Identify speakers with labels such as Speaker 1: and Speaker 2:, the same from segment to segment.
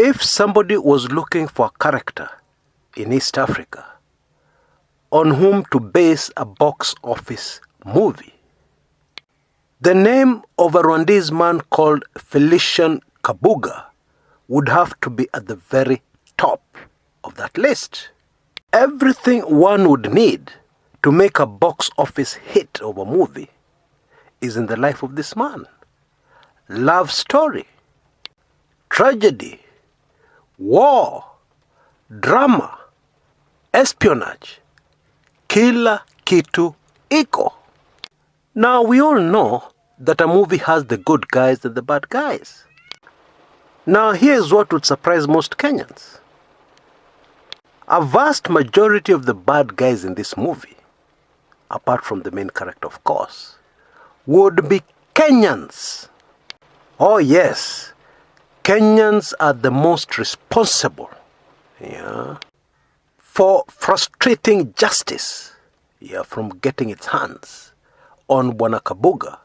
Speaker 1: If somebody was looking for a character in East Africa on whom to base a box office movie, the name of a Rwandese man called Felicien Kabuga would have to be at the very top of that list. Everything one would need to make a box office hit of a movie is in the life of this man. Love story, tragedy, war, drama, espionage, kila kitu iko. Now we all know that a movie has the good guys and the bad guys. Now here's what would surprise most Kenyans. A vast majority of the bad guys in this movie, apart from the main character of course, would be Kenyans. Oh yes, Kenyans are the most responsible for frustrating justice from getting its hands on Bwana Kabuga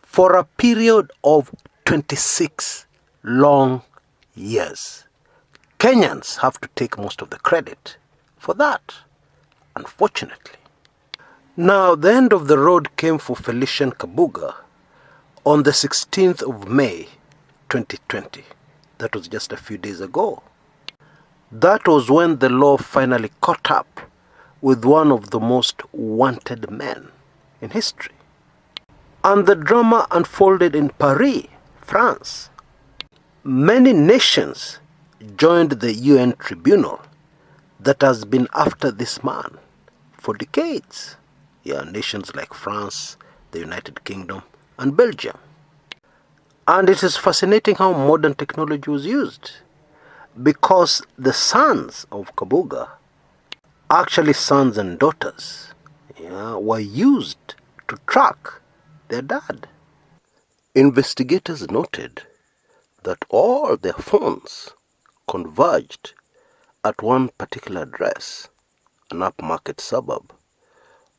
Speaker 1: for a period of 26 long years. Kenyans have to take most of the credit for that, unfortunately. Now, the end of the road came for Felicien Kabuga on the 16th of May, 2020. That was just a few days ago. That was when the law finally caught up with one of the most wanted men in history. And the drama unfolded in Paris, France. Many nations joined the UN tribunal that has been after this man for decades. Nations like France, the United Kingdom, and Belgium. And it is fascinating how modern technology was used, because the sons of Kabuga, actually sons and daughters, were used to track their dad. Investigators noted that all their phones converged at one particular address, an upmarket suburb,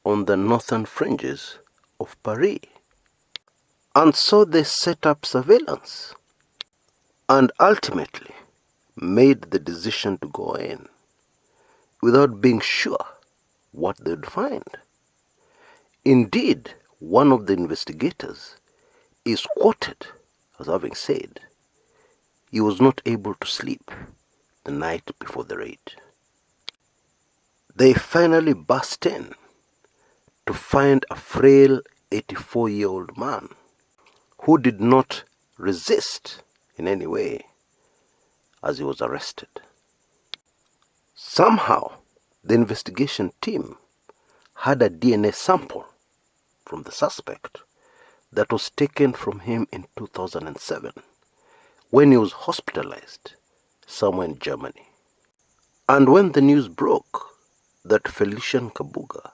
Speaker 1: on the northern fringes of Paris. And so they set up surveillance and ultimately made the decision to go in without being sure what they would find. Indeed, one of the investigators is quoted as having said he was not able to sleep the night before the raid. They finally burst in to find a frail 84-year-old man who did not resist in any way as he was arrested. Somehow, the investigation team had a DNA sample from the suspect that was taken from him in 2007 when he was hospitalized somewhere in Germany. And when the news broke that Felicien Kabuga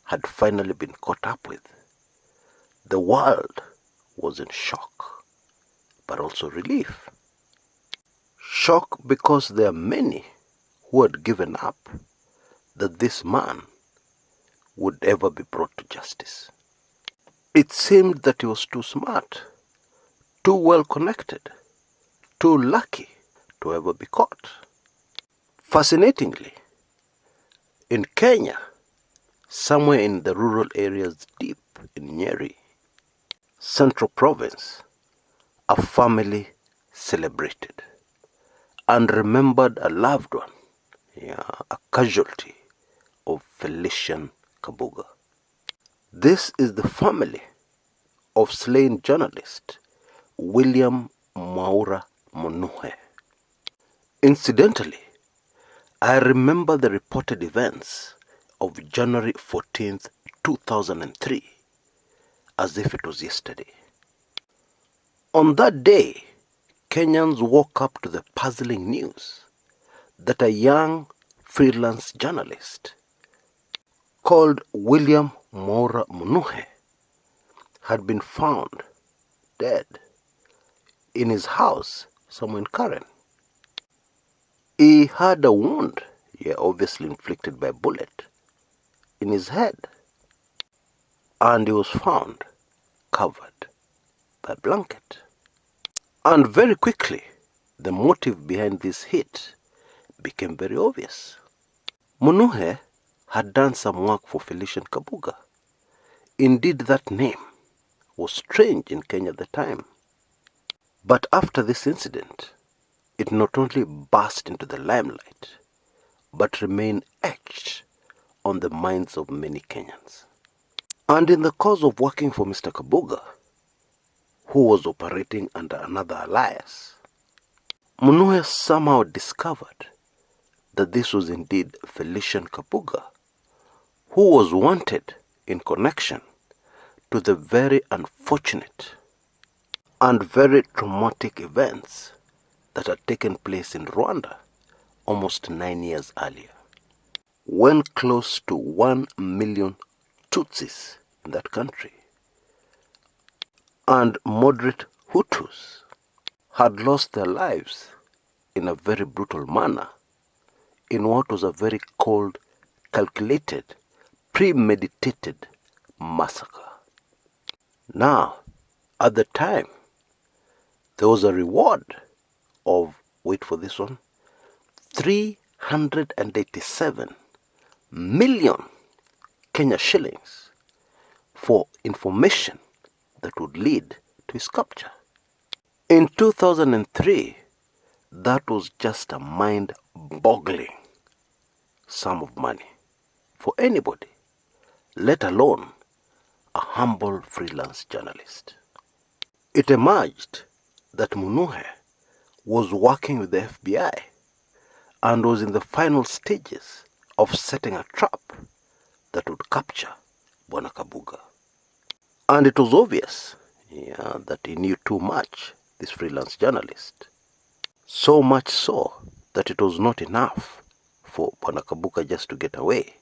Speaker 1: had finally been caught up with, the world was in shock, but also relief. Shock because there are many who had given up that this man would ever be brought to justice. It seemed that he was too smart, too well connected, too lucky to ever be caught. Fascinatingly, in Kenya, somewhere in the rural areas deep in Nyeri, Central Province, a family celebrated and remembered a loved one, a casualty of Felicien Kabuga. This is the family of slain journalist William Mwaura Munuhe. Incidentally, I remember the reported events of January 14th, 2003, as if it was yesterday. On that day, Kenyans woke up to the puzzling news that a young freelance journalist called William Mwaura Munuhe had been found dead in his house somewhere in Karen. He had a wound, obviously inflicted by a bullet, in his head, and he was found covered by a blanket. And very quickly, the motive behind this hit became very obvious. Munuhe had done some work for Felicien Kabuga. Indeed, that name was strange in Kenya at the time. But after this incident, it not only burst into the limelight, but remained etched on the minds of many Kenyans. And in the course of working for Mr. Kabuga, who was operating under another alias, Munuhe somehow discovered that this was indeed Felicien Kabuga, who was wanted in connection to the very unfortunate and very traumatic events that had taken place in Rwanda almost 9 years earlier, when close to 1 million Tutsis in that country and moderate Hutus had lost their lives in a very brutal manner in what was a very cold, calculated, premeditated massacre. Now, at the time, there was a reward of, wait for this one, 387 million Kenya shillings for information that would lead to his capture. In 2003, that was just a mind-boggling sum of money for anybody, let alone a humble freelance journalist. It emerged that Munuhe was working with the FBI and was in the final stages of setting a trap that would capture Bwana Kabuga. And it was obvious that he knew too much, this freelance journalist. So much so that it was not enough for Bwana Kabuga just to get away,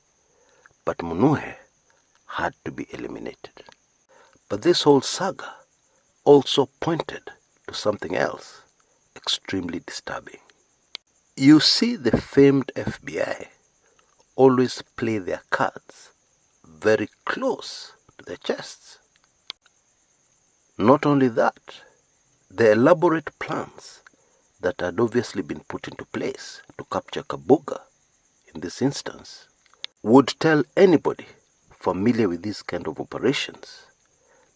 Speaker 1: but Munuhe had to be eliminated. But this whole saga also pointed to something else extremely disturbing. You see, the famed FBI always play their cards very close to their chests. Not only that, the elaborate plans that had obviously been put into place to capture Kabuga in this instance would tell anybody familiar with these kind of operations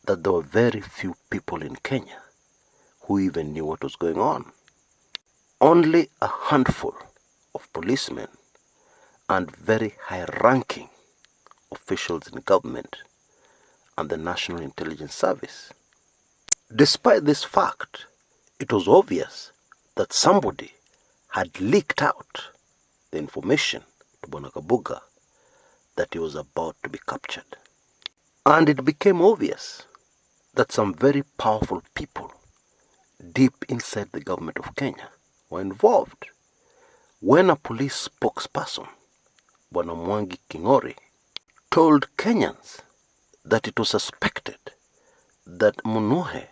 Speaker 1: that there were very few people in Kenya who even knew what was going on. Only a handful of policemen and very high-ranking officials in government and the National Intelligence Service. Despite this fact, it was obvious that somebody had leaked out the information to Bwana Kabuga that he was about to be captured. And it became obvious that some very powerful people deep inside the government of Kenya were involved when a police spokesperson, Bwana Mwangi King'ori, told Kenyans that it was suspected that Munuhe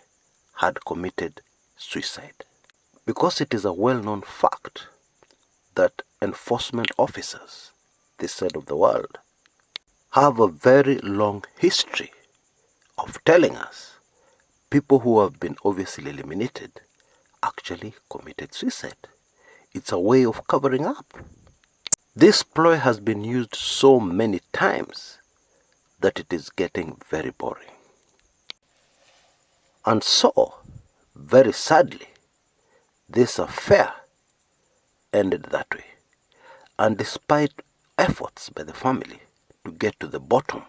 Speaker 1: had committed suicide. Because it is a well-known fact that enforcement officers this side of the world have a very long history of telling us people who have been obviously eliminated actually committed suicide. It's a way of covering up. This ploy has been used so many times that it is getting very boring. And so, very sadly, this affair ended that way. And despite efforts by the family to get to the bottom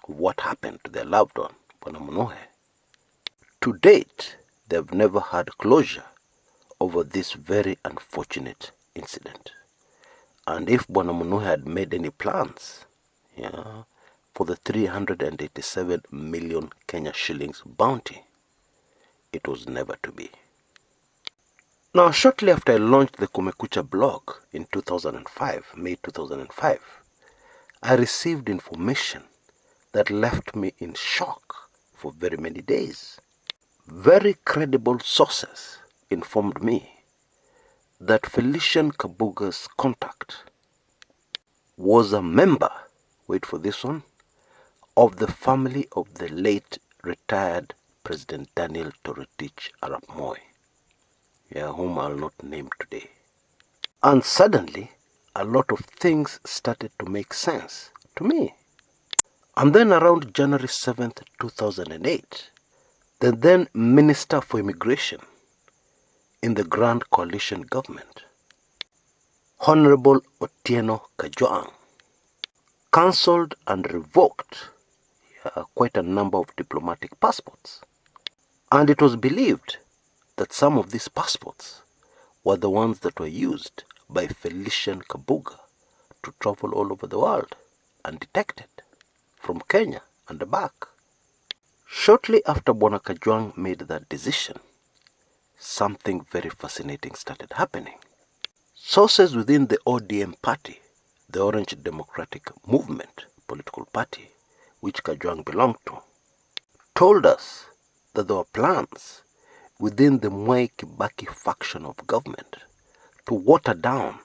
Speaker 1: of what happened to their loved one, Bwana Munuhe, to date, they have never had closure over this very unfortunate incident. And if Bwana Munuhe had made any plans for the 387 million Kenya shillings bounty, it was never to be. Now, shortly after I launched the Kumekucha blog in 2005, May 2005, I received information that left me in shock for very many days. Very credible sources informed me that Felicien Kabuga's contact was a member, wait for this one, of the family of the late retired President Daniel Toroitich Arap Moi. whom I'll not name today. And suddenly, a lot of things started to make sense to me. And then around January 7th, 2008, the then Minister for Immigration in the Grand Coalition government, Honorable Otieno Kajwang, cancelled and revoked quite a number of diplomatic passports. And it was believed that some of these passports were the ones that were used by Felicien Kabuga to travel all over the world undetected from Kenya and back. Shortly after Bwana Kajwang made that decision, something very fascinating started happening. Sources within the ODM party, the Orange Democratic Movement political party, which Kajwang belonged to, told us that there were plans within the Mwai Kibaki faction of government to water down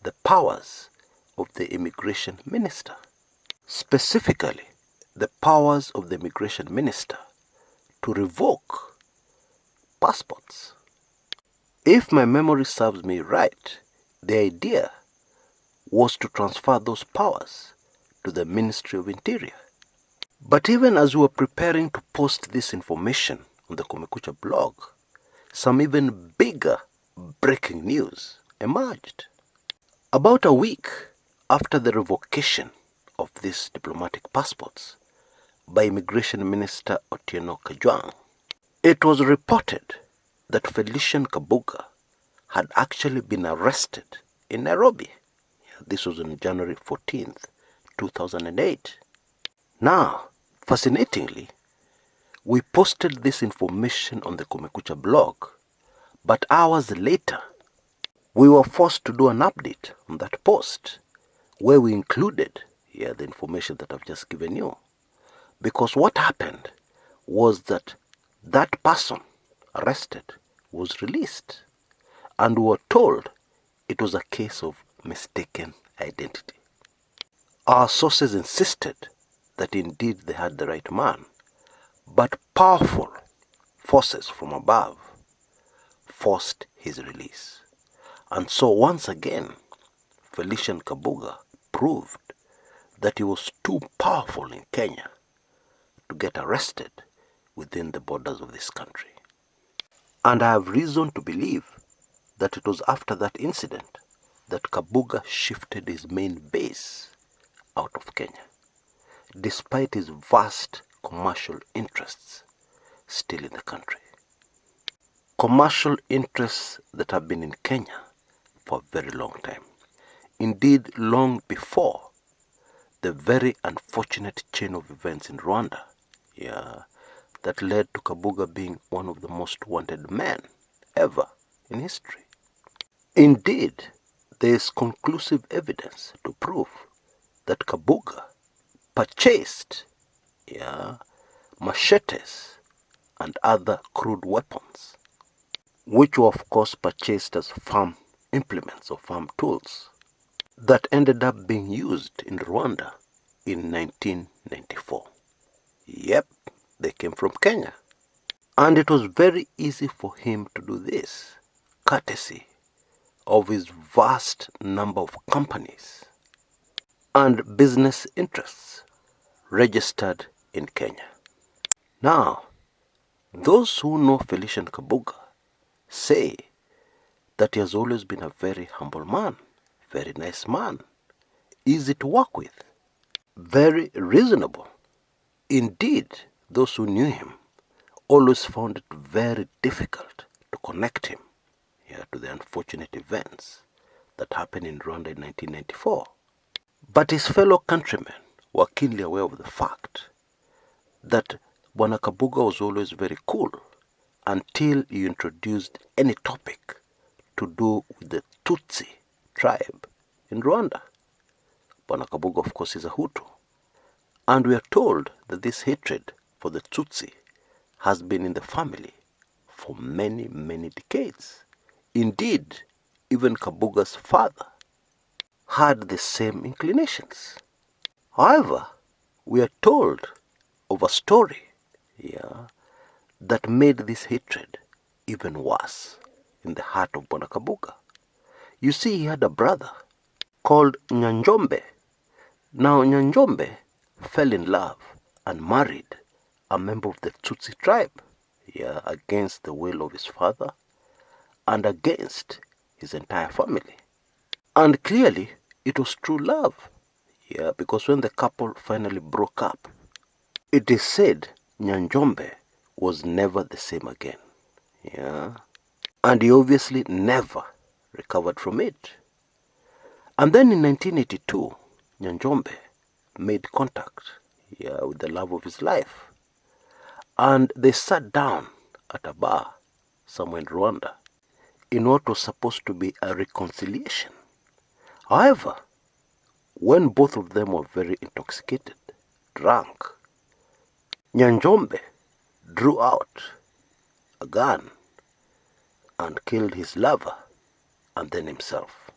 Speaker 1: the powers of the immigration minister. Specifically, the powers of the immigration minister to revoke passports. If my memory serves me right, the idea was to transfer those powers to the Ministry of Interior. But even as we were preparing to post this information on the Kumekucha blog, some even bigger breaking news emerged. About a week after the revocation of these diplomatic passports by Immigration Minister Otieno Kajwang, it was reported that Felicien Kabuga had actually been arrested in Nairobi. This was on January 14th, 2008. Now, fascinatingly, we posted this information on the Kumekucha blog, but hours later, we were forced to do an update on that post where we included the information that I've just given you. Because what happened was that that person arrested was released, and we were told it was a case of mistaken identity. Our sources insisted that indeed they had the right man, but powerful forces from above forced his release. And so once again, Felicien Kabuga proved that he was too powerful in Kenya to get arrested within the borders of this country. And I have reason to believe that it was after that incident that Kabuga shifted his main base out of Kenya, despite his vast commercial interests still in the country. Commercial interests that have been in Kenya for a very long time. Indeed, long before the very unfortunate chain of events in Rwanda, that led to Kabuga being one of the most wanted men ever in history. Indeed, there is conclusive evidence to prove that Kabuga purchased machetes and other crude weapons, which were of course purchased as farm implements or farm tools that ended up being used in Rwanda in 1994. Yep, they came from Kenya. And it was very easy for him to do this, courtesy of his vast number of companies and business interests registered in Kenya. Now, those who know Felicien Kabuga say that he has always been a very humble man, very nice man, easy to work with, very reasonable. Indeed, those who knew him always found it very difficult to connect him to the unfortunate events that happened in Rwanda in 1994. But his fellow countrymen were keenly aware of the fact that Bwana Kabuga was always very cool until he introduced any topic to do with the Tutsi tribe in Rwanda. Bwana Kabuga, of course, is a Hutu. And we are told that this hatred for the Tutsi has been in the family for many, many decades. Indeed, even Kabuga's father had the same inclinations. However, we are told of a story that made this hatred even worse in the heart of Bwana Kabuga. You see, he had a brother called Nyanjombe. Now Nyanjombe fell in love and married a member of the Tutsi tribe, against the will of his father and against his entire family. And clearly, it was true love, because when the couple finally broke up, it is said Nyanjombe was never the same again, and he obviously never recovered from it. And then in 1982, Nyanjombe made contact, with the love of his life, and they sat down at a bar somewhere in Rwanda in what was supposed to be a reconciliation. However, when both of them were very intoxicated, drunk, Nyanjombe drew out a gun and killed his lover and then himself.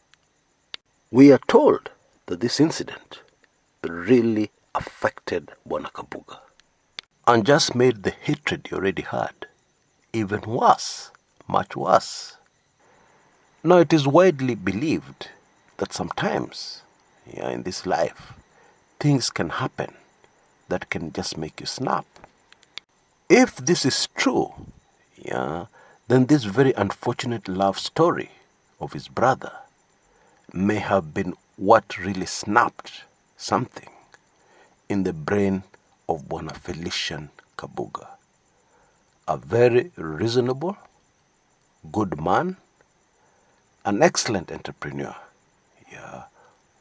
Speaker 1: We are told that this incident really affected Bwana Kabuga and just made the hatred he already had even worse, much worse. Now, it is widely believed that sometimes, in this life, things can happen that can just make you snap. If this is true, then this very unfortunate love story of his brother may have been what really snapped something in the brain of Bwana Felicien Kabuga, a very reasonable, good man, an excellent entrepreneur,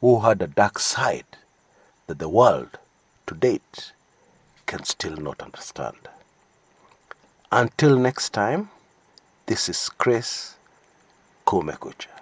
Speaker 1: who had a dark side that the world to date can still not understand. Until next time, this is Chris Kumekucha.